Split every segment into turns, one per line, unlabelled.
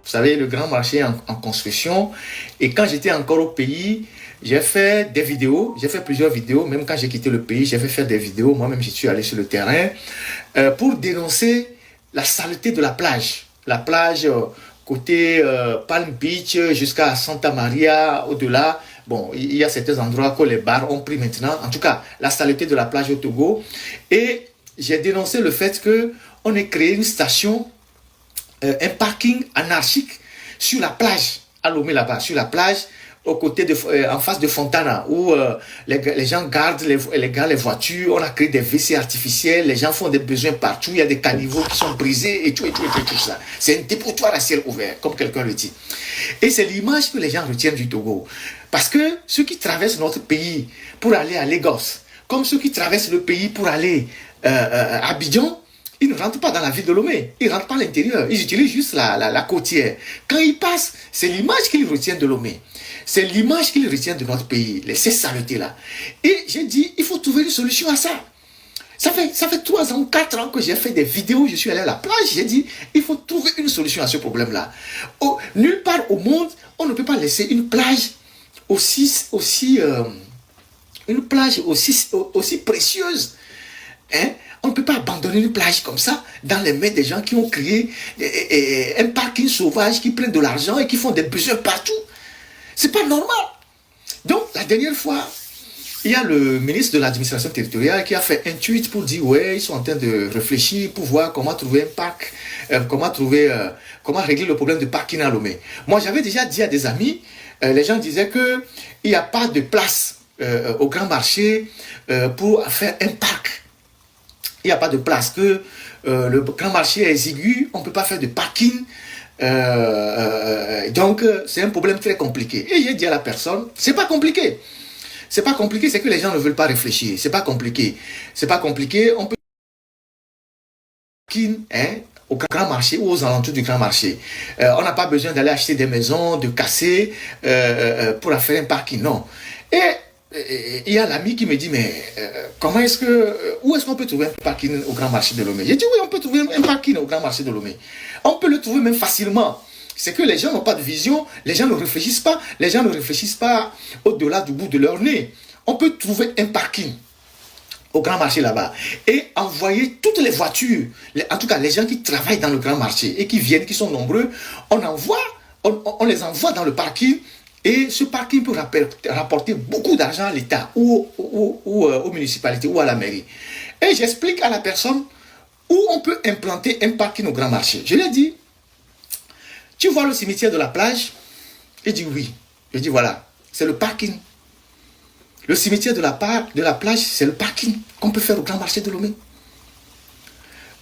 Vous savez, le grand marché en construction. Et quand j'étais encore au pays, j'ai fait des vidéos, j'ai fait plusieurs vidéos. Même quand j'ai quitté le pays, j'ai fait faire des vidéos. Moi-même, je suis allé sur le terrain pour dénoncer la saleté de la plage. La plage côté Palm Beach jusqu'à Santa Maria, au-delà. Bon, il y a certains endroits que les bars ont pris maintenant. En tout cas, la saleté de la plage au Togo. Et j'ai dénoncé le fait qu'on ait créé une station, un parking anarchique sur la plage, à Lomé là-bas, sur la plage, en face de Fontana, où les gens gardent les voitures, on a créé des WC artificiels, les gens font des besoins partout, il y a des caniveaux qui sont brisés et tout ça. C'est un dépotoir à ciel ouvert, comme quelqu'un le dit. Et c'est l'image que les gens retiennent du Togo. Parce que ceux qui traversent notre pays pour aller à Lagos, comme ceux qui traversent le pays pour aller à Abidjan, ils ne rentrent pas dans la ville de Lomé. Ils ne rentrent pas à l'intérieur. Ils utilisent juste la côtière. Quand ils passent, c'est l'image qu'ils retiennent de Lomé. C'est l'image qu'ils retiennent de notre pays. Ces saletés-là. Et j'ai dit, il faut trouver une solution à ça. Ça fait 3 ans, 4 ans que j'ai fait des vidéos. Je suis allé à la plage. J'ai dit, il faut trouver une solution à ce problème-là. Nulle part au monde, on ne peut pas laisser une plage aussi précieuse. Hein? On ne peut pas abandonner une plage comme ça dans les mains des gens qui ont créé un parking sauvage, qui prennent de l'argent et qui font des besoins partout. C'est pas normal. Donc, la dernière fois, il y a le ministre de l'administration territoriale qui a fait un tweet pour dire ouais, ils sont en train de réfléchir pour voir comment trouver un parc, comment régler le problème de parking à Lomé. Moi, j'avais déjà dit à des amis, les gens disaient qu'il n'y a pas de place au grand marché pour faire un parc. Il n'y a pas de place, que le grand marché est exigu, on ne peut pas faire de parking. Donc, c'est un problème très compliqué. Et j'ai dit à la personne, c'est pas compliqué. C'est pas compliqué, c'est que les gens ne veulent pas réfléchir. C'est pas compliqué. C'est pas compliqué. On peut au grand marché ou aux alentours du grand marché. On n'a pas besoin d'aller acheter des maisons, de casser pour faire un parking. Non. Et il y a l'ami qui me dit, mais où est-ce qu'on peut trouver un parking au grand marché de Lomé? J'ai dit, oui, on peut trouver un parking au grand marché de Lomé. On peut le trouver même facilement. C'est que les gens n'ont pas de vision, les gens ne réfléchissent pas au-delà du bout de leur nez. On peut trouver un parking au grand marché là-bas et envoyer toutes les voitures, en tout cas les gens qui travaillent dans le grand marché et qui viennent, qui sont nombreux, on les envoie dans le parking. Et ce parking peut rapporter beaucoup d'argent à l'État ou aux municipalités ou à la mairie. Et j'explique à la personne où on peut implanter un parking au grand marché. Je lui ai dit, tu vois le cimetière de la plage? Il dit oui. Je dis voilà, c'est le parking. Le cimetière de la plage, c'est le parking qu'on peut faire au grand marché de Lomé.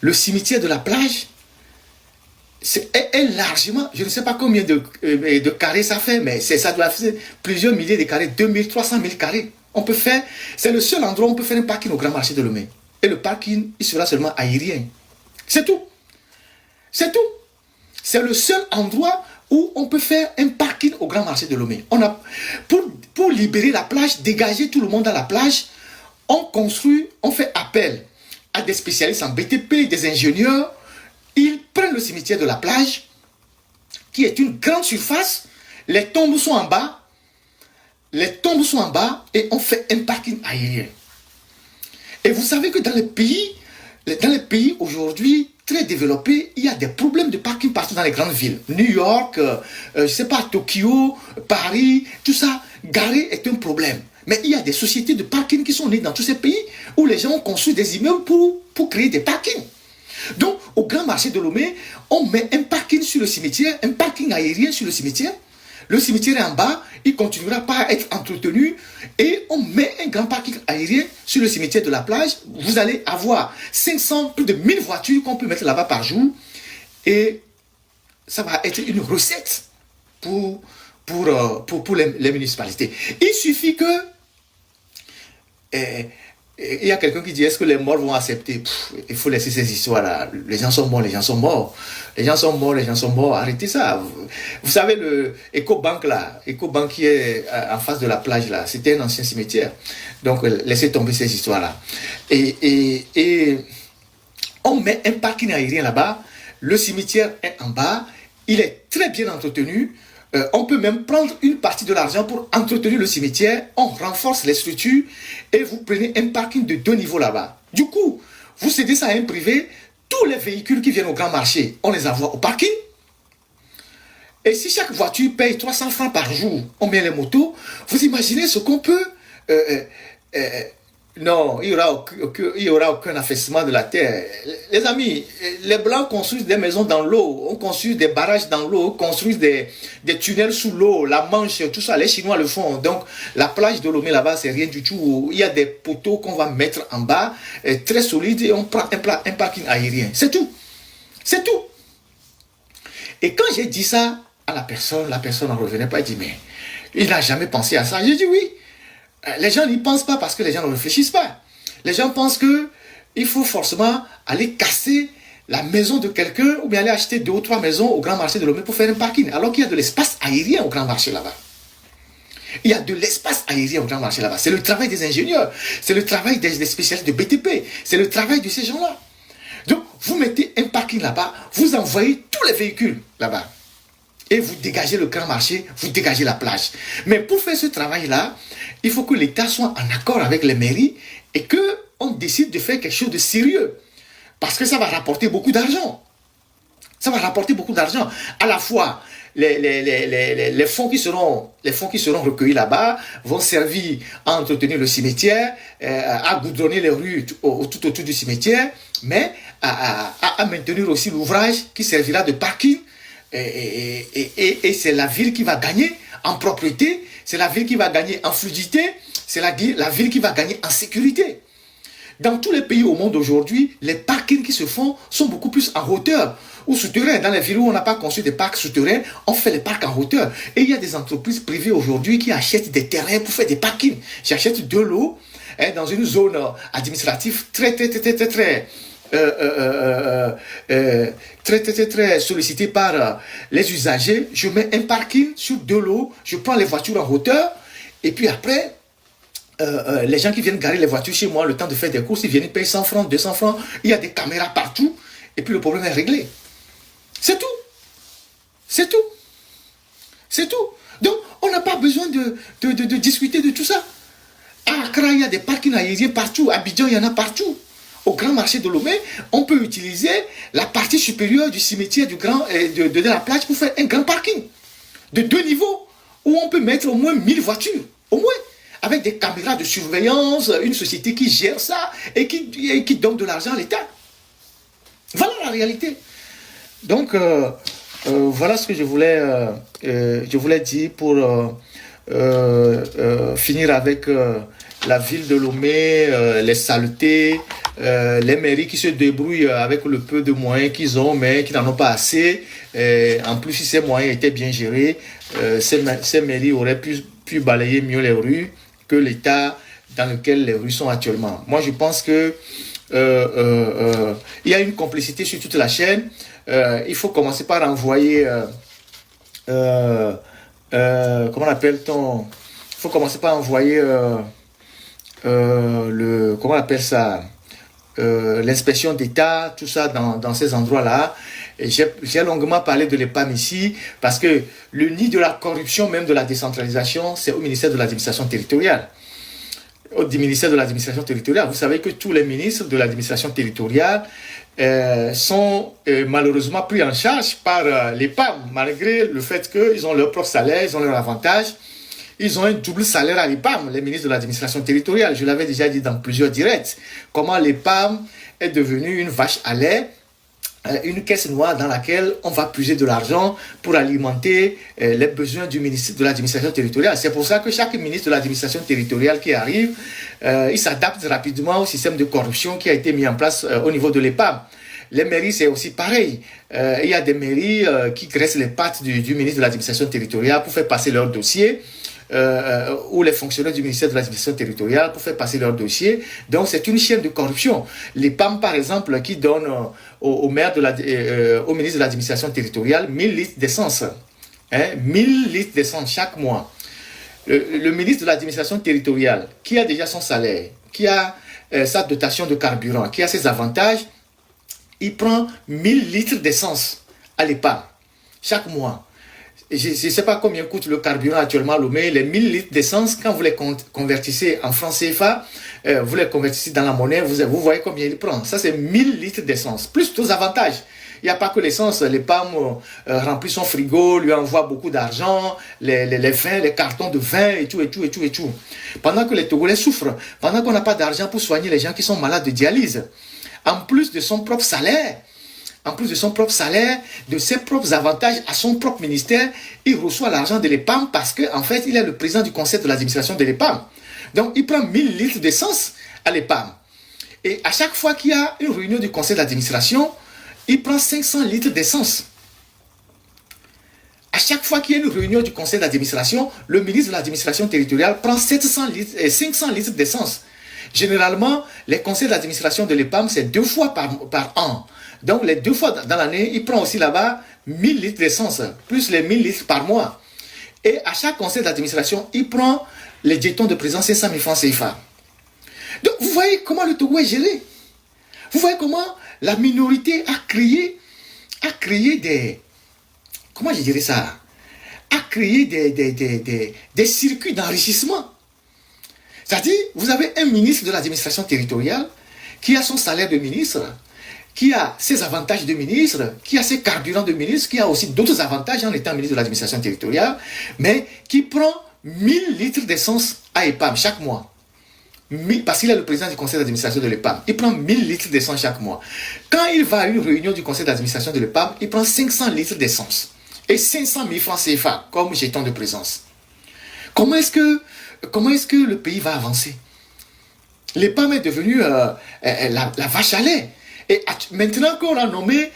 Le cimetière de la plage, est largement, je ne sais pas combien de carrés ça fait, mais ça doit faire plusieurs milliers de carrés, 2000, 300 000 carrés. On peut faire, c'est le seul endroit où on peut faire un parking au grand marché de Lomé. Et le parking, il sera seulement aérien. C'est tout. C'est tout. C'est le seul endroit où on peut faire un parking au grand marché de Lomé. Pour libérer la plage, dégager tout le monde à la plage, on fait appel à des spécialistes en BTP, des ingénieurs. Ils prennent le cimetière de la plage, qui est une grande surface. Les tombes sont en bas. Et on fait un parking aérien. Et vous savez que dans les pays aujourd'hui très développés, il y a des problèmes de parking partout dans les grandes villes. New York, je ne sais pas, Tokyo, Paris, tout ça. Garer est un problème. Mais il y a des sociétés de parking qui sont nées dans tous ces pays où les gens ont construit des immeubles pour créer des parkings. Donc, au grand marché de Lomé, on met un parking sur le cimetière, un parking aérien sur le cimetière. Le cimetière est en bas, il ne continuera pas à être entretenu. Et on met un grand parking aérien sur le cimetière de la plage. Vous allez avoir 500, plus de 1000 voitures qu'on peut mettre là-bas par jour. Et ça va être une recette pour les municipalités. Il suffit que... il y a quelqu'un qui dit, est-ce que les morts vont accepter? Il faut laisser ces histoires-là. Les gens sont morts, les gens sont morts. Les gens sont morts, les gens sont morts. Arrêtez ça. Vous savez, le Ecobank là, Ecobank qui est en face de la plage là, c'était un ancien cimetière. Donc, laissez tomber ces histoires-là. Et on met un parking aérien là-bas. Le cimetière est en bas. il est très bien entretenu. On peut même prendre une partie de l'argent pour entretenir le cimetière. On renforce les structures et vous prenez un parking de 2 niveaux là-bas. Du coup, vous cédez ça à un privé. Tous les véhicules qui viennent au grand marché, on les envoie au parking. Et si chaque voiture paye 300 francs par jour, on met les motos, vous imaginez ce qu'on peut... non, il n'y aura aucun affaissement de la terre. Les amis, les Blancs construisent des maisons dans l'eau, on construit des barrages dans l'eau, on construit des tunnels sous l'eau, la Manche, tout ça, les Chinois le font. Donc, la plage de Lomé là-bas, c'est rien du tout. Il y a des poteaux qu'on va mettre en bas, très solides, et on prend un parking aérien. C'est tout. C'est tout. Et quand j'ai dit ça à la personne n'en revenait pas, elle dit, mais il n'a jamais pensé à ça. J'ai dit oui. Les gens n'y pensent pas parce que les gens ne réfléchissent pas. Les gens pensent qu'il faut forcément aller casser la maison de quelqu'un ou bien aller acheter 2 ou 3 maisons au grand marché de Lomé pour faire un parking. Alors qu'il y a de l'espace aérien au grand marché là-bas. Il y a de l'espace aérien au grand marché là-bas. C'est le travail des ingénieurs. C'est le travail des spécialistes de BTP. C'est le travail de ces gens-là. Donc, vous mettez un parking là-bas, vous envoyez tous les véhicules là-bas. Et vous dégagez le grand marché, vous dégagez la plage. Mais pour faire ce travail-là, il faut que l'État soit en accord avec les mairies et qu'on décide de faire quelque chose de sérieux. Parce que ça va rapporter beaucoup d'argent. Ça va rapporter beaucoup d'argent. À la fois, les fonds qui seront recueillis là-bas vont servir à entretenir le cimetière, à goudronner les rues tout autour du cimetière, mais à maintenir aussi l'ouvrage qui servira de parking. Et c'est la ville qui va gagner en propriété, c'est la ville qui va gagner en fluidité, c'est la ville qui va gagner en sécurité. Dans tous les pays au monde aujourd'hui, les parkings qui se font sont beaucoup plus en hauteur ou souterrains. Dans les villes où on n'a pas construit des parcs souterrains, on fait les parcs en hauteur. Et il y a des entreprises privées aujourd'hui qui achètent des terrains pour faire des parkings. J'achète de l'eau dans une zone administrative très sollicité par les usagers. Je mets un parking sur de l'eau, je prends les voitures en hauteur et puis après les gens qui viennent garer les voitures chez moi, le temps de faire des courses, ils viennent payer 100 francs, 200 francs, il y a des caméras partout et puis le problème est réglé. C'est tout. C'est tout. C'est tout. Donc on n'a pas besoin de discuter de tout ça. À Accra, il y a des parkings aériens partout, à Abidjan, il y en a partout. Au grand marché de Lomé, on peut utiliser la partie supérieure du cimetière de la plage pour faire un grand parking de 2 niveaux où on peut mettre au moins 1000 voitures, au moins, avec des caméras de surveillance, une société qui gère ça et qui donne de l'argent à l'État. Voilà la réalité. Donc, voilà ce que je voulais dire pour finir avec la ville de Lomé, les saletés, les mairies qui se débrouillent avec le peu de moyens qu'ils ont, mais qui n'en ont pas assez. En plus, si ces moyens étaient bien gérés, ces mairies auraient pu balayer mieux les rues que l'état dans lequel les rues sont actuellement. Moi, je pense que il y a une complicité sur toute la chaîne. Il faut commencer par envoyer... comment appelle-t-on? Il faut commencer par envoyer comment on appelle ça, l'inspection d'État, tout ça dans ces endroits-là. J'ai longuement parlé de l'EPAM ici parce que le nid de la corruption, même de la décentralisation, c'est au ministère de l'administration territoriale. Au ministère de l'administration territoriale, vous savez que tous les ministres de l'administration territoriale sont malheureusement pris en charge par l'EPAM, malgré le fait qu'ils ont leur propre salaire, ils ont leur avantage. Ils ont un double salaire à l'EPAM, les ministres de l'administration territoriale. Je l'avais déjà dit dans plusieurs directs. Comment l'EPAM est devenue une vache à lait, une caisse noire dans laquelle on va puiser de l'argent pour alimenter les besoins du ministre de l'administration territoriale. C'est pour ça que chaque ministre de l'administration territoriale qui arrive, il s'adapte rapidement au système de corruption qui a été mis en place au niveau de l'EPAM. Les mairies, c'est aussi pareil. Il y a des mairies qui graissent les pattes du ministre de l'administration territoriale pour faire passer leurs dossiers. Ou les fonctionnaires du ministère de l'administration territoriale pour faire passer leur dossier. Donc c'est une chaîne de corruption. Les PAM par exemple qui donnent au ministre de l'administration territoriale 1000 litres d'essence. 1000 litres d'essence chaque mois. Le ministre de l'administration territoriale qui a déjà son salaire, qui a sa dotation de carburant, qui a ses avantages, il prend 1000 litres d'essence à l'EPAM chaque mois. Je ne sais pas combien coûte le carburant actuellement à Lomé. Les 1000 litres d'essence, quand vous les convertissez en francs CFA, vous les convertissez dans la monnaie, vous voyez combien il prend. Ça, c'est 1000 litres d'essence, plus tous avantages. Il n'y a pas que l'essence, les PAM remplissent son frigo, lui envoient beaucoup d'argent, les vins, les cartons de vin et tout. Pendant que les Togolais souffrent, pendant qu'on n'a pas d'argent pour soigner les gens qui sont malades de dialyse, en plus de son propre salaire, de ses propres avantages à son propre ministère, il reçoit l'argent de l'EPAM parce qu'en fait, il est le président du conseil de l'administration de l'EPAM. Donc, il prend 1000 litres d'essence à l'EPAM. Et à chaque fois qu'il y a une réunion du conseil d'administration, il prend 500 litres d'essence. À chaque fois qu'il y a une réunion du conseil d'administration, le ministre de l'administration territoriale prend 500 litres d'essence. Généralement, les conseils d'administration de l'EPAM, c'est 2 fois par an. Donc, les 2 fois dans l'année, il prend aussi là-bas 1000 litres d'essence, plus les 1000 litres par mois. Et à chaque conseil d'administration, il prend les jetons de présence 500 000 francs CFA. Donc, vous voyez comment le Togo est géré. Vous voyez comment la minorité a créé des... Comment je dirais ça? A créé des circuits d'enrichissement. C'est-à-dire, vous avez un ministre de l'administration territoriale qui a son salaire de ministre, qui a ses avantages de ministre, qui a ses carburants de ministre, qui a aussi d'autres avantages en étant ministre de l'administration territoriale, mais qui prend 1000 litres d'essence à EPAM chaque mois. Parce qu'il est le président du conseil d'administration de l'EPAM. Il prend 1000 litres d'essence chaque mois. Quand il va à une réunion du conseil d'administration de l'EPAM, il prend 500 litres d'essence et 500 000 francs CFA comme jeton de présence. Comment est-ce que le pays va avancer? L'EPAM est devenu la vache à lait. Et maintenant qu'on a nommé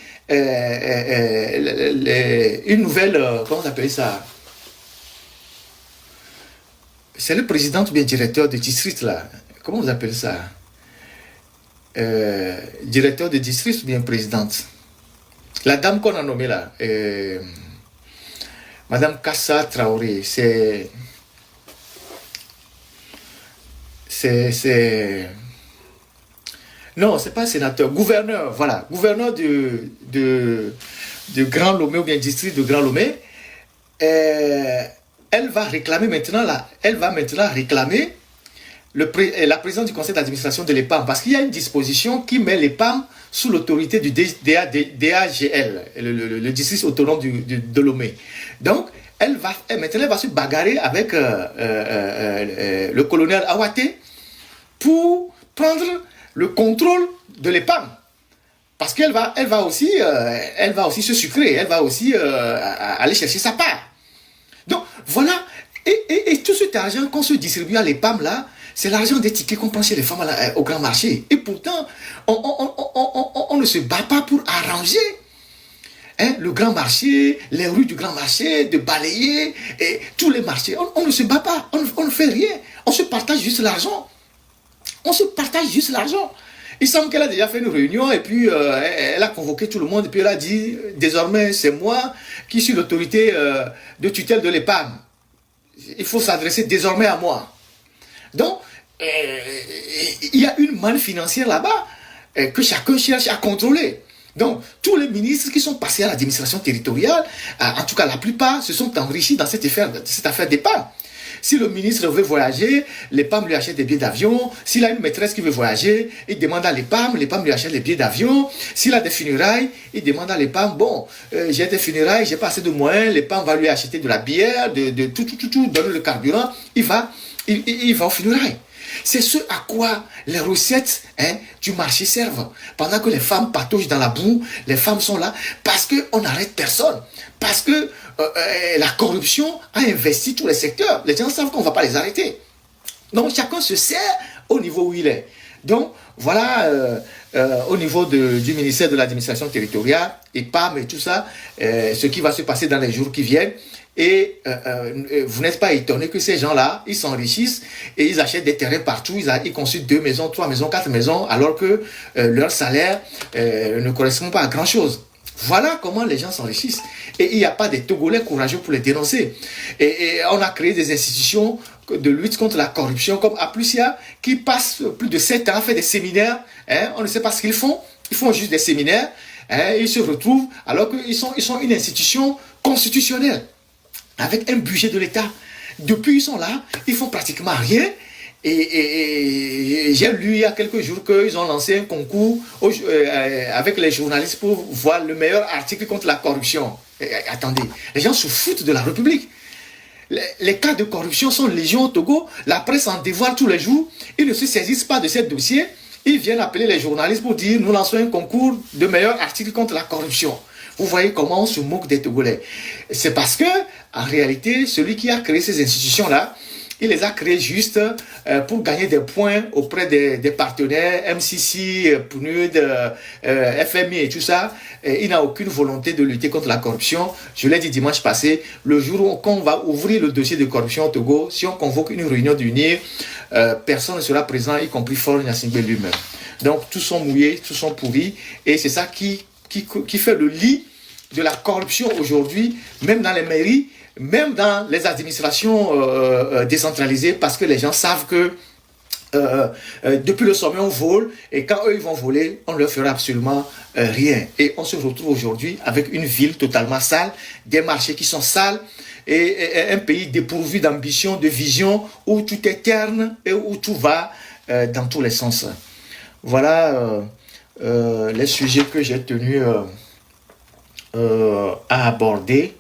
une nouvelle, comment on appelle ça? C'est le président ou bien directeur de district là. Comment vous appelez ça? Directeur de district ou bien présidente? La dame qu'on a nommée là, Madame Kassa Traoré, non, c'est pas sénateur, gouverneur, voilà, gouverneur de Grand Lomé ou bien district de Grand Lomé. Elle va réclamer maintenant, réclamer la présidence du conseil d'administration de l'EPAM, parce qu'il y a une disposition qui met l'EPAM sous l'autorité du DAGL, le district autonome de Lomé. Donc, maintenant, elle va se bagarrer avec le colonel Awaté pour prendre le contrôle de l'EPAM. Parce qu'elle va aussi se sucrer, elle va aussi aller chercher sa part. Donc, voilà. Et tout cet argent qu'on se distribue à l'EPAM, là, c'est l'argent des tickets qu'on prend chez les femmes au grand marché. Et pourtant, on ne se bat pas pour arranger le grand marché, les rues du grand marché, de balayer, et tous les marchés. On ne se bat pas, on ne fait rien. On se partage juste l'argent. Il semble qu'elle a déjà fait une réunion et puis elle a convoqué tout le monde et puis elle a dit désormais c'est moi qui suis l'autorité de tutelle de l'EPAM. Il faut s'adresser désormais à moi. Donc il y a une manne financière là-bas que chacun cherche à contrôler. Donc tous les ministres qui sont passés à l'administration territoriale, en tout cas la plupart, se sont enrichis dans cette affaire d'EPAM. Si le ministre veut voyager, l'EPAM lui achète des billets d'avion. S'il a une maîtresse qui veut voyager, il demande à l'EPAM lui achète les billets d'avion. S'il a des funérailles, il demande à l'EPAM, bon, j'ai des funérailles, j'ai pas assez de moyens, l'EPAM va lui acheter de la bière, tout, donner le carburant, il va aux funérailles. C'est ce à quoi les recettes du marché servent. Pendant que les femmes patauchent dans la boue, les femmes sont là parce qu'on n'arrête personne. Parce que la corruption a investi tous les secteurs. Les gens savent qu'on ne va pas les arrêter. Donc chacun se sert au niveau où il est. Donc voilà, au niveau du ministère de l'administration territoriale, EPAM et tout ça, ce qui va se passer dans les jours qui viennent. Et vous n'êtes pas étonné que ces gens-là, ils s'enrichissent et ils achètent des terrains partout, ils construisent 2 maisons, 3 maisons, 4 maisons, alors que leur salaire ne correspond pas à grand-chose. Voilà comment les gens s'enrichissent. Et il n'y a pas des Togolais courageux pour les dénoncer. Et on a créé des institutions de lutte contre la corruption, comme Aplusia, qui passent plus de 7 ans à faire des séminaires. On ne sait pas ce qu'ils font. Ils font juste des séminaires. Ils se retrouvent alors qu'ils sont une institution constitutionnel, avec un budget de l'État. Depuis ils sont là, ils font pratiquement rien. Et j'ai lu il y a quelques jours qu'ils ont lancé un concours avec les journalistes pour voir le meilleur article contre la corruption. Attendez, les gens se foutent de la République. Les cas de corruption sont légion au Togo. La presse en dévoile tous les jours. Ils ne se saisissent pas de ces dossiers. Ils viennent appeler les journalistes pour dire nous lançons un concours de meilleurs articles contre la corruption. Vous voyez comment on se moque des Togolais. C'est parce que, en réalité, celui qui a créé ces institutions-là, il les a créées juste pour gagner des points auprès des partenaires, MCC, PNUD, FMI et tout ça. Et il n'a aucune volonté de lutter contre la corruption. Je l'ai dit dimanche passé, le jour où on va ouvrir le dossier de corruption au Togo, si on convoque une réunion du NIR, personne ne sera présent, y compris Faure Gnassingbé lui-même. Donc tous sont mouillés, tous sont pourris. Et c'est ça qui fait le lit de la corruption aujourd'hui, même dans les mairies, même dans les administrations décentralisées, parce que les gens savent que depuis le sommet on vole, et quand eux ils vont voler, on ne leur fera absolument rien. Et on se retrouve aujourd'hui avec une ville totalement sale, des marchés qui sont sales, et un pays dépourvu d'ambition, de vision, où tout est terne et où tout va dans tous les sens. Voilà les sujets que j'ai tenu à aborder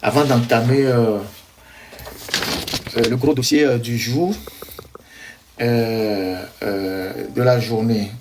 avant d'entamer le gros dossier du jour, de la journée.